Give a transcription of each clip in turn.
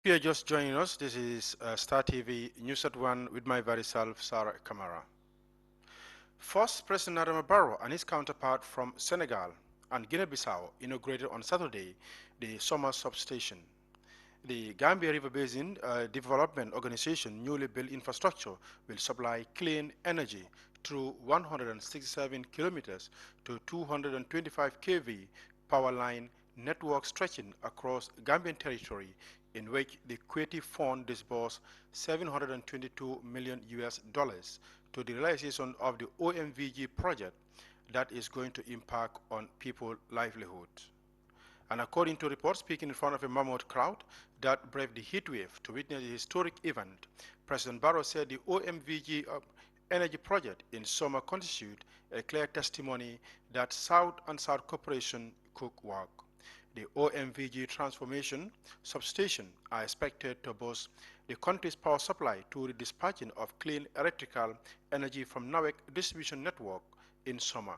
If you're just joining us, this is Star TV News at 1 with my very self, Sarah Kamara. First, President Adama Barrow and his counterpart from Senegal and Guinea-Bissau inaugurated on Saturday the Soma substation. The Gambia River Basin Development Organization newly built infrastructure will supply clean energy through 167 kilometers to 225 kV power line network stretching across Gambian territory, in which the Creative Fund disbursed $722 million to the realization of the OMVG project that is going to impact on people's livelihood. And according to reports speaking in front of a mammoth crowd that braved the heat wave to witness the historic event, President Barrow said the OMVG energy project in Soma constitute a clear testimony that South and South cooperation could work. The OMVG transformation substation are expected to boost the country's power supply to the dispatching of clean electrical energy from NAWEC distribution network in Soma,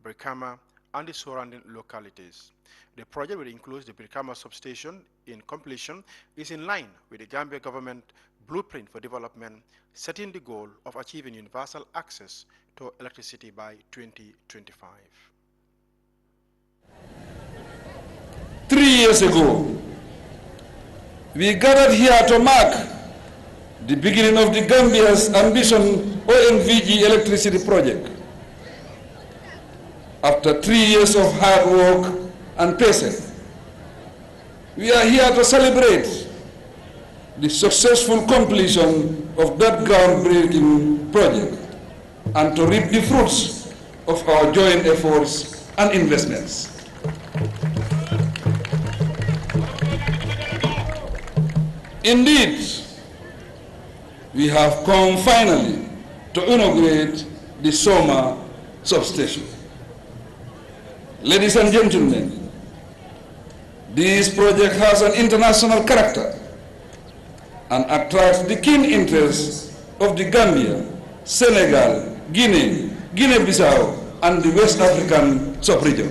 Brikama, and the surrounding localities. The project, which includes the Brikama substation in completion, is in line with the Gambia government blueprint for development, setting the goal of achieving universal access to electricity by 2025. 3 years ago, we gathered here to mark the beginning of the Gambia's ambition OMVG electricity project. After 3 years of hard work and patience, we are here to celebrate the successful completion of that groundbreaking project and to reap the fruits of our joint efforts and investments. Indeed, we have come finally to inaugurate the Soma substation. Ladies and gentlemen, this project has an international character and attracts the keen interest of the Gambia, Senegal, Guinea, Guinea-Bissau, and the West African sub-region.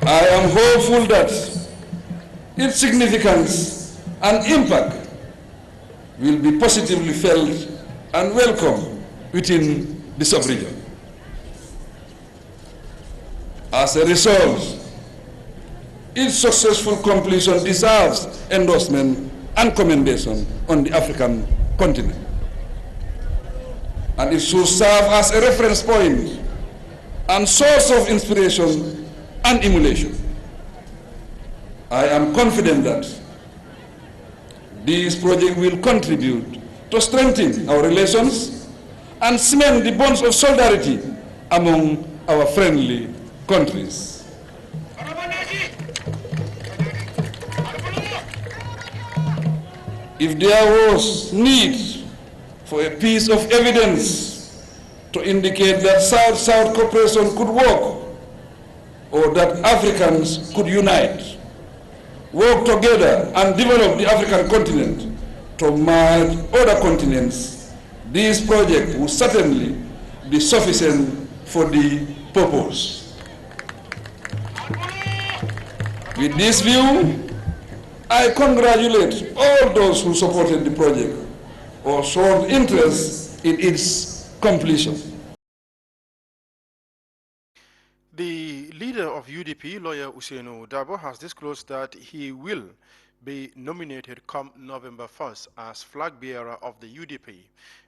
I am hopeful that its significance and impact will be positively felt and welcomed within the sub-region. As a result, its successful completion deserves endorsement and commendation on the African continent. And it should serve as a reference point and source of inspiration and emulation. I am confident that this project will contribute to strengthen our relations and cement the bonds of solidarity among our friendly countries. If there was need for a piece of evidence to indicate that South-South cooperation could work, or that Africans could unite, work together and develop the African continent to merge other continents, this project will certainly be sufficient for the purpose. With this view, I congratulate all those who supported the project or showed interest in its completion. The leader of UDP, lawyer HUSSEIN Dabo, has disclosed that he will be nominated come November 1st as flag bearer of the UDP,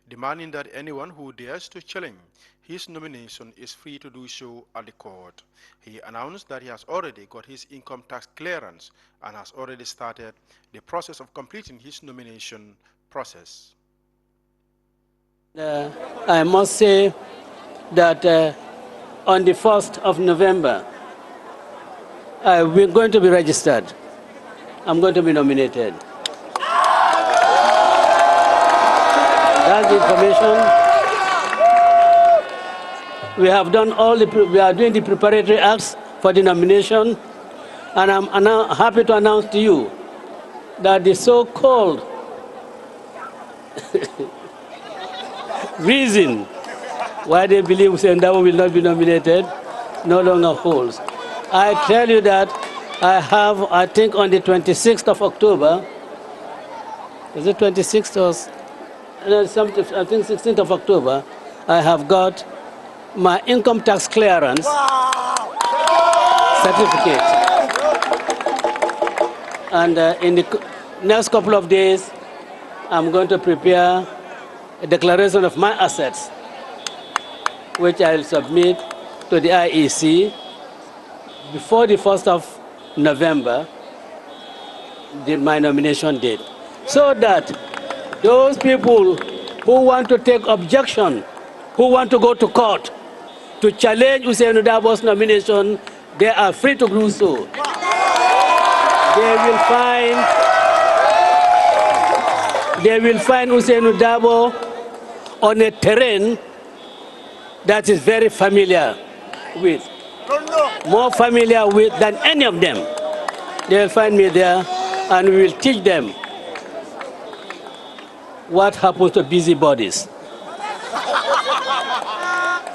demanding that anyone who dares to challenge his nomination is free to do so at the court. He announced that he has already got his income tax clearance and has already started the process of completing his nomination process. I must say that on the 1st of November, we're going to be registered. I'm going to be nominated. That's the information. We have done we are doing the preparatory acts for the nomination, and I'm now happy to announce to you that the so-called reason why they believe Hussein Dabo will not be nominated no longer holds. I tell you that I have, I think on the 26th of October, is it 26th or no, I think 16th of October, I have got my income tax clearance certificate. And in the next couple of days, I'm going to prepare a declaration of my assets, which I'll submit to the IEC before the 1st of November, my nomination date, so that those people who want to take objection, who want to go to court to challenge Hussein Dabo's nomination, they are free to do so. They will find Hussein Dabo on a terrain that is very familiar with, more familiar with than any of them. They will find me there, and we will teach them what happens to busybodies.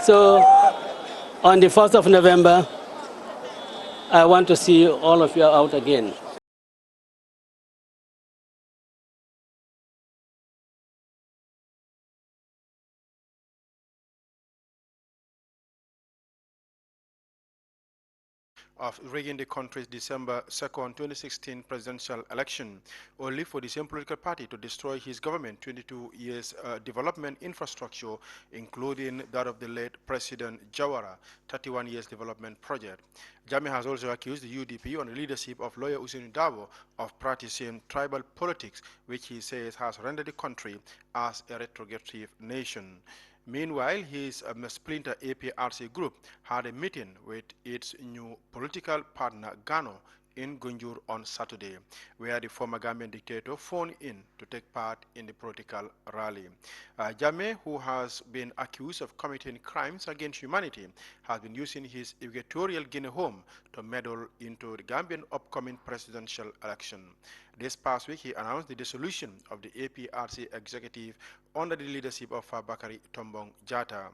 So, on the 1st of November, I want to see all of you out again. Of rigging the country's December 2nd, 2016 presidential election, only for the same political party to destroy his government 22 years development infrastructure, including that of the late President Jawara 31 years development project. Jammeh has also accused the UDP on the leadership of lawyer Hussein Dabo of practicing tribal politics, which he says has rendered the country as a retrogressive nation. Meanwhile, his splinter APRC group had a meeting with its new political partner, Gano, in Gunjur on Saturday, where the former Gambian dictator phoned in to take part in the political rally. Jammeh, who has been accused of committing crimes against humanity, has been using his equatorial Guinea home to meddle into the Gambian upcoming presidential election. This past week, he announced the dissolution of the APRC executive under the leadership of Bakari Tombong Jatta.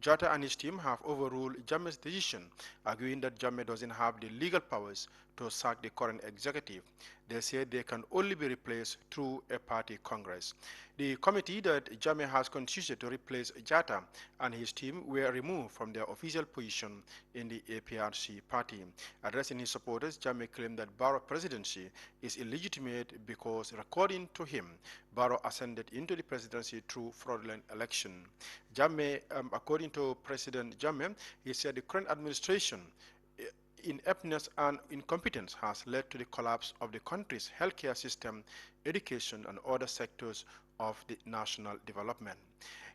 Jatta and his team have overruled Jammeh's decision, arguing that Jammeh doesn't have the legal powers to sack the current executive. They say they can only be replaced through a party congress. The committee that Jammeh has constituted to replace Jatta and his team were removed from their official position in the APRC party. Addressing his supporters, Jammeh claimed that Barrow presidency is illegitimate because, according to him, Barrow ascended into the presidency through fraudulent election. Jammeh, according to President Jammeh, he said the current administration ineptness and incompetence has led to the collapse of the country's healthcare system, education, and other sectors of the national development.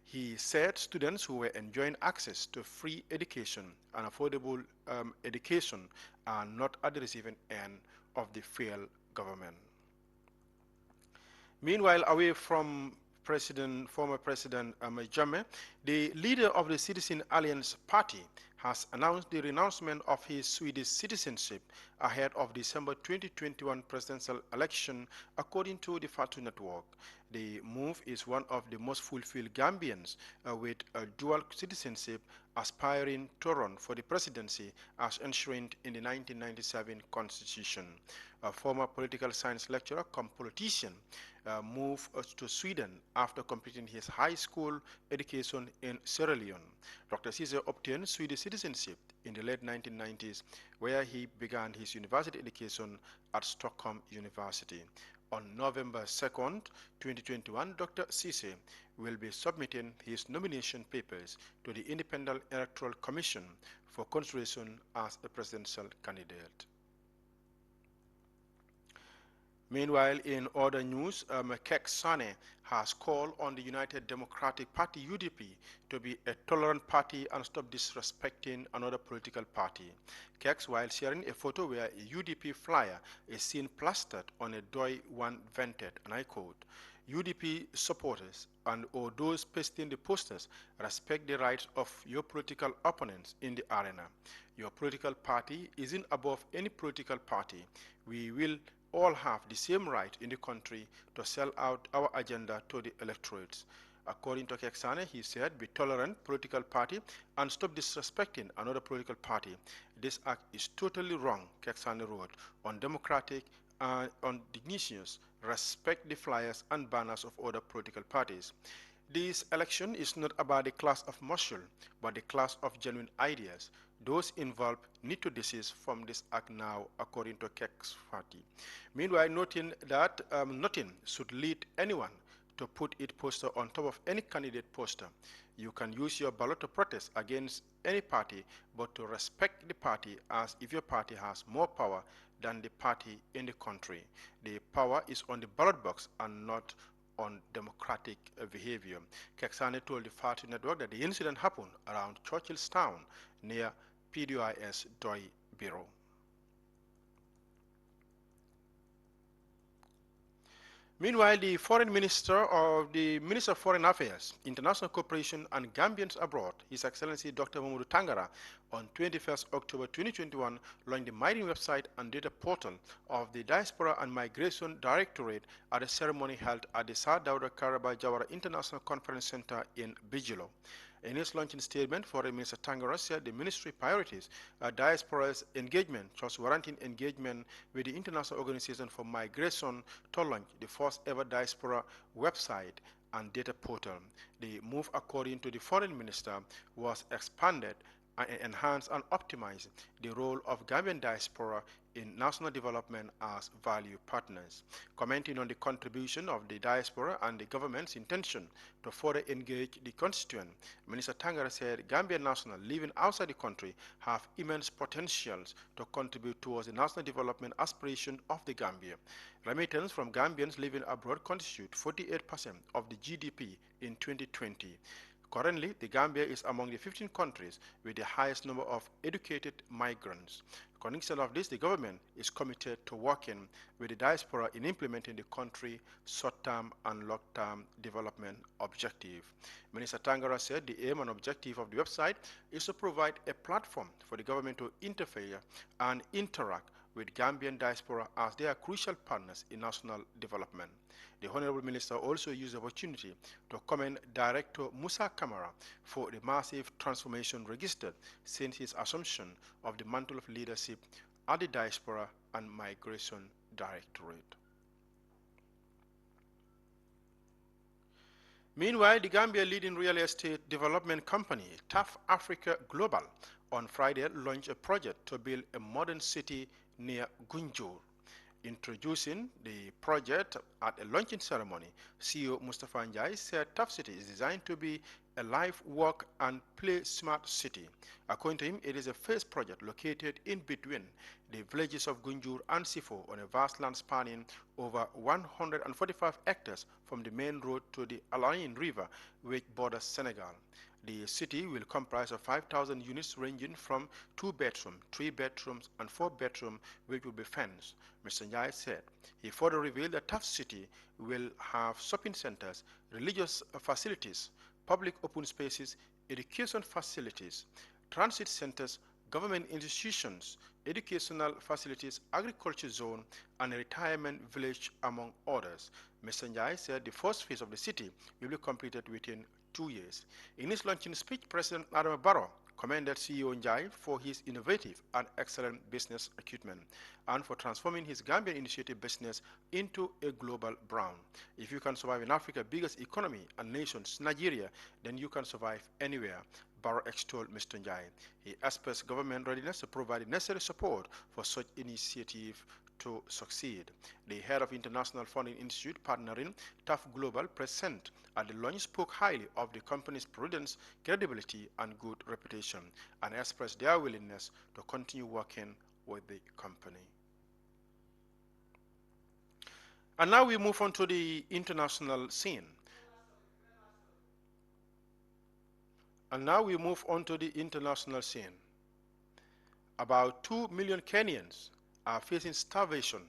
He said students who were enjoying access to free education and affordable education are not at the receiving end of the failed government. Meanwhile, away from former President Jammeh, the leader of the Citizen Alliance Party has announced the renouncement of his Swedish citizenship ahead of December 2021 presidential election, according to the Fatu Network. The move is one of the most fulfilled Gambians with a dual citizenship aspiring to run for the presidency as enshrined in the 1997 Constitution. A former political science lecturer come politician moved to Sweden after completing his high school education in Sierra Leone. Dr. Caesar obtained Swedish citizenship in the late 1990s, where he began his university education at Stockholm University. On November 2nd, 2021, Dr. Cisse will be submitting his nomination papers to the Independent Electoral Commission for consideration as a presidential candidate. Meanwhile, in other news, Kek Sane has called on the United Democratic Party, UDP, to be a tolerant party and stop disrespecting another political party. Keks, while sharing a photo where a UDP flyer is seen plastered on a Doi 1 vented, and I quote, UDP supporters or those pasting the posters respect the rights of your political opponents in the arena. Your political party isn't above any political party. We will all have the same right in the country to sell out our agenda to the electorates. According to Keksane, he said, be tolerant political party and stop disrespecting another political party. This act is totally wrong, Keksane wrote, undemocratic and undignious. Respect the flyers and banners of other political parties. This election is not about the class of muscle, but the class of genuine ideas. Those involved need to desist from this act now, according to Keksane. Meanwhile, noting that nothing should lead anyone to put its poster on top of any candidate poster. You can use your ballot to protest against any party, but to respect the party as if your party has more power than the party in the country. The power is on the ballot box and not on democratic behavior. Keksane told the Party Network that the incident happened around Churchillstown near PDIS Doi Bureau. Meanwhile, the Foreign Minister of the Minister of Foreign Affairs, International Cooperation and Gambians Abroad, His Excellency Dr. Mamadou Tangara, on 21st October 2021, launched the mining website and data portal of the Diaspora and Migration Directorate at a ceremony held at the Sir Dawda Kairaba Jawara International Conference Center in Bijilo. In his launching statement, Foreign Minister Tangara said the ministry priorities diaspora's engagement, thus warranting engagement with the International Organization for Migration to launch the first ever diaspora website and data portal. The move, according to the Foreign Minister, was expanded and enhance and optimize the role of Gambian diaspora in national development as value partners. Commenting on the contribution of the diaspora and the government's intention to further engage the constituent, Minister Tangara said Gambian nationals living outside the country have immense potentials to contribute towards the national development aspiration of the Gambia. Remittance from Gambians living abroad constitute 48% of the GDP in 2020. Currently, the Gambia is among the 15 countries with the highest number of educated migrants. Connection of this, the government is committed to working with the diaspora in implementing the country's short-term and long-term development objective. Minister Tangara said the aim and objective of the website is to provide a platform for the government to interfere and interact with Gambian diaspora as they are crucial partners in national development. The Honorable Minister also used the opportunity to commend Director Musa Kamara for the massive transformation registered since his assumption of the mantle of leadership at the Diaspora and Migration Directorate. Meanwhile, the Gambia leading real estate development company, TAF Africa Global, on Friday launched a project to build a modern city near Gunjur. Introducing the project at a launching ceremony, CEO Mustafa Njai said TAF City is designed to be a live, work, and play smart city. According to him, it is a phase project located in between the villages of Gunjur and Sifo on a vast land spanning over 145 hectares from the main road to the Alain River, which borders Senegal. The city will comprise of 5,000 units ranging from 2-bedroom, 3-bedrooms, and 4-bedroom, which will be fenced, Mr. Njai said. He further revealed that TAF City will have shopping centers, religious facilities, public open spaces, education facilities, transit centers, government institutions, educational facilities, agriculture zone, and a retirement village, among others. Mr. Njai said the first phase of the city will be completed within 2 years. In his launching speech, President Adama Barrow commended CEO Njai for his innovative and excellent business acumen and for transforming his Gambian initiative business into a global brand. If you can survive in Africa's biggest economy and nations, Nigeria, then you can survive anywhere, Barrow extolled Mr. Njai. He expressed government readiness to provide the necessary support for such initiative to succeed. The head of International Funding Institute partnering TAF Global present at the launch spoke highly of the company's prudence, credibility, and good reputation, and expressed their willingness to continue working with the company. And now we move on to the international scene. About 2 million Kenyans are facing starvation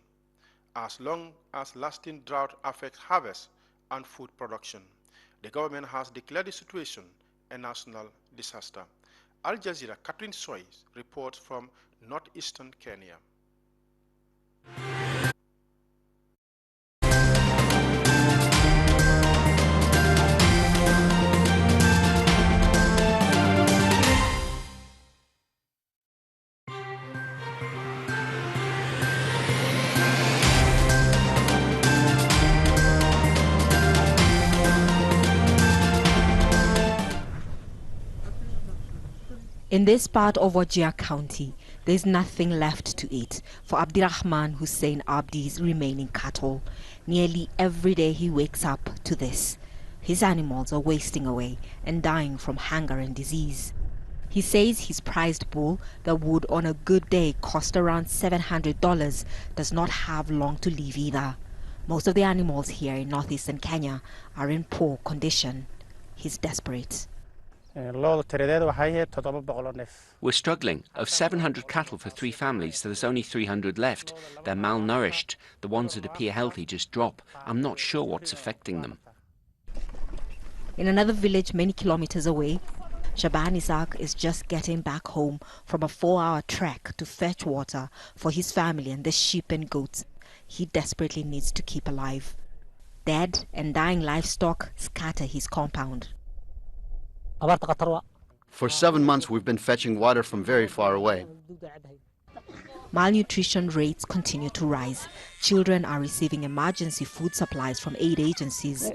as long as lasting drought affects harvest and food production. The government has declared the situation a national disaster. Al Jazeera Catherine Soy reports from northeastern Kenya. In this part of WAJIR County, there is nothing left to eat for ABDIRAHMAN HUSSEIN Abdi's remaining cattle. Nearly every day he wakes up to this. His animals are wasting away and dying from hunger and disease. He says his prized bull that would on a good day cost around $700 does not have long to live either. Most of the animals here in northeastern Kenya are in poor condition. He's desperate. We're struggling. Of 700 cattle for 3 families, there's only 300 left. They're malnourished. The ones that appear healthy just drop. I'm not sure what's affecting them. In another village many kilometers away, SHABAN ISSACK is just getting back home from a 4-hour trek to fetch water for his family and the sheep and goats he desperately needs to keep alive. Dead and dying livestock scatter his compound. For 7 months we've been fetching water from very far away. Malnutrition rates continue to rise. Children are receiving emergency food supplies from aid agencies.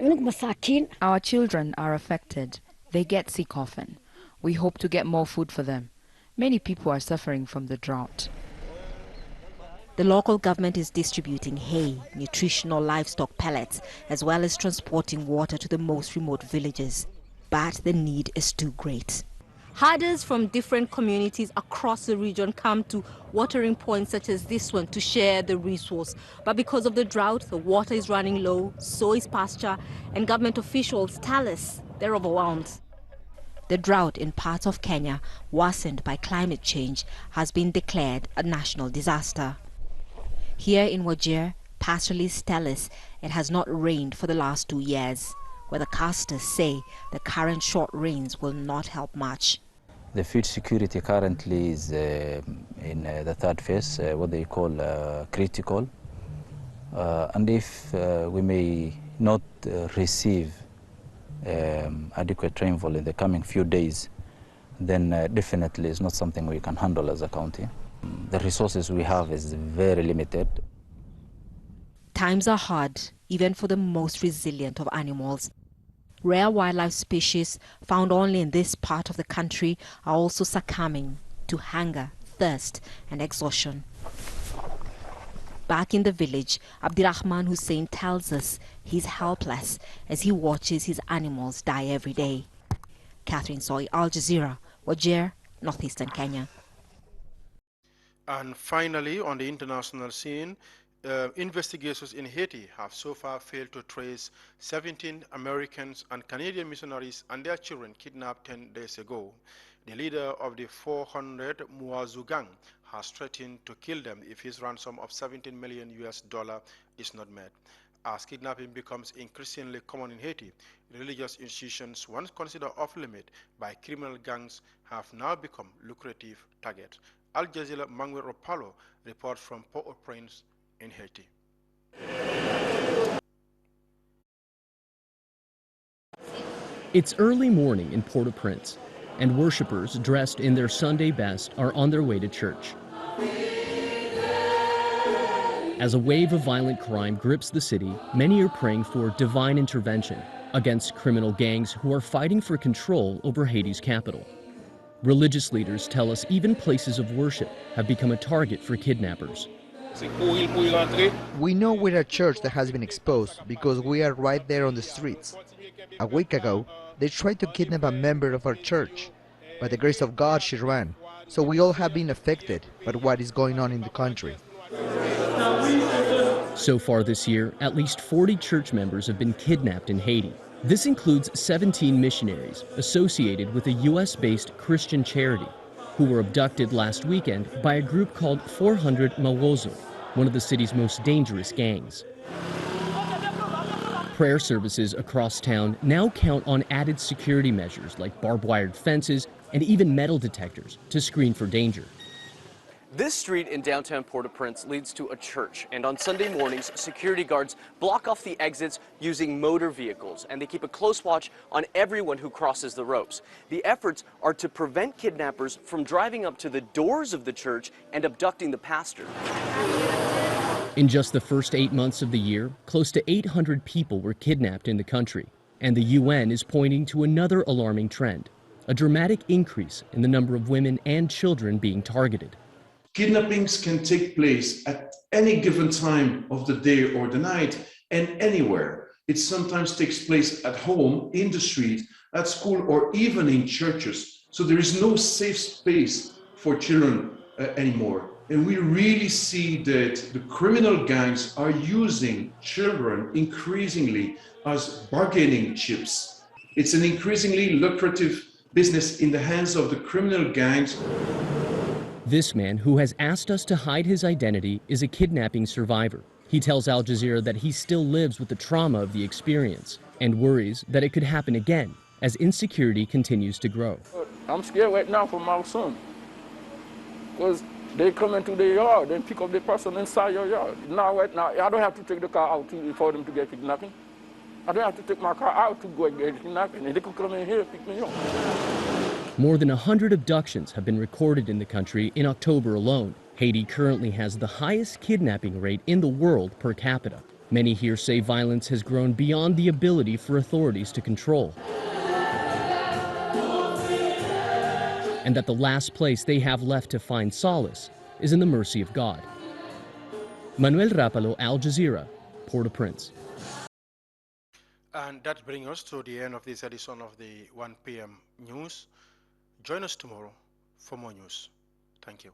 Our children are affected. They get sick often. We hope to get more food for them. Many people are suffering from the drought. The local government is distributing hay, nutritional livestock pellets, as well as transporting water to the most remote villages. But the need is too great. Herders from different communities across the region come to watering points such as this one to share the resource. But because of the drought, the water is running low, so is pasture, and government officials tell us they're overwhelmed. The drought in parts of Kenya, worsened by climate change, has been declared a national disaster. Here in WAJIR, pastoralists tell us it has not rained for the last 2 years. Weathercasters say the current short rains will not help much. The food security currently is in the 3rd phase, what they call critical. And if we may not receive adequate rainfall in the coming few days, then definitely it's not something we can handle as a county. The resources we have is very limited. Times are hard, even for the most resilient of animals. Rare wildlife species found only in this part of the country are also succumbing to hunger, thirst, and exhaustion. Back in the village, ABDIRAHMAN HUSSEIN tells us he's helpless as he watches his animals die every day. Catherine Soy, Al Jazeera, WAJIR, northeastern Kenya. And finally, on the international scene, investigations in Haiti have so far failed to trace 17 Americans and Canadian missionaries and their children kidnapped 10 days ago. The leader of the 400 Muazu gang has threatened to kill them if his ransom of $17 million is not met. As kidnapping becomes increasingly common in Haiti, religious institutions once considered off-limit by criminal gangs have now become lucrative targets. Al Jazeera Manuel RAPALO reports from Port-au-Prince in Haiti. It's early morning in Port-au-Prince, and worshippers dressed in their Sunday best are on their way to church. As a wave of violent crime grips the city, many are praying for divine intervention against criminal gangs who are fighting for control over Haiti's capital. Religious leaders tell us even places of worship have become a target for kidnappers. We know we're a church that has been exposed because we are right there on the streets. A week ago, they tried to kidnap a member of our church. By the grace of God, she ran. So we all have been affected by what is going on in the country. So far this year, at least 40 church members have been kidnapped in Haiti. This includes 17 missionaries associated with a U.S.-based Christian charity who were abducted last weekend by a group called 400 Mawozo, one of the city's most dangerous gangs. Prayer services across town now count on added security measures like barbed-wired fences and even metal detectors to screen for danger. This street in downtown Port-au-Prince leads to a church, and on Sunday mornings, security guards block off the exits using motor vehicles, and they keep a close watch on everyone who crosses the ropes. The efforts are to prevent kidnappers from driving up to the doors of the church and abducting the pastor. In just the first 8 months of the year, close to 800 people were kidnapped in the country, and the UN is pointing to another alarming trend: a dramatic increase in the number of women and children being targeted. Kidnappings can take place at any given time of the day or the night and anywhere. It sometimes takes place at home, in the street, at school, or even in churches. So there is no safe space for children anymore. And we really see that the criminal gangs are using children increasingly as bargaining chips. It's an increasingly lucrative business in the hands of the criminal gangs. This man, who has asked us to hide his identity, is a kidnapping survivor. He tells Al Jazeera that he still lives with the trauma of the experience and worries that it could happen again as insecurity continues to grow. I'm scared right now for my son, because they come into the yard and pick up the person inside your yard. Right now, I don't have to take the car out for them to get kidnapping. I don't have to take my car out to go and get kidnapping, and they could come in here and pick me up. More than 100 abductions have been recorded in the country in October alone. Haiti currently has the highest kidnapping rate in the world per capita. Many here say violence has grown beyond the ability for authorities to control, and that the last place they have left to find solace is in the mercy of God. Manuel Rapalo, Al Jazeera, Port-au-Prince. And that brings us to the end of this edition of the 1 p.m. news. Join us tomorrow for more news. Thank you.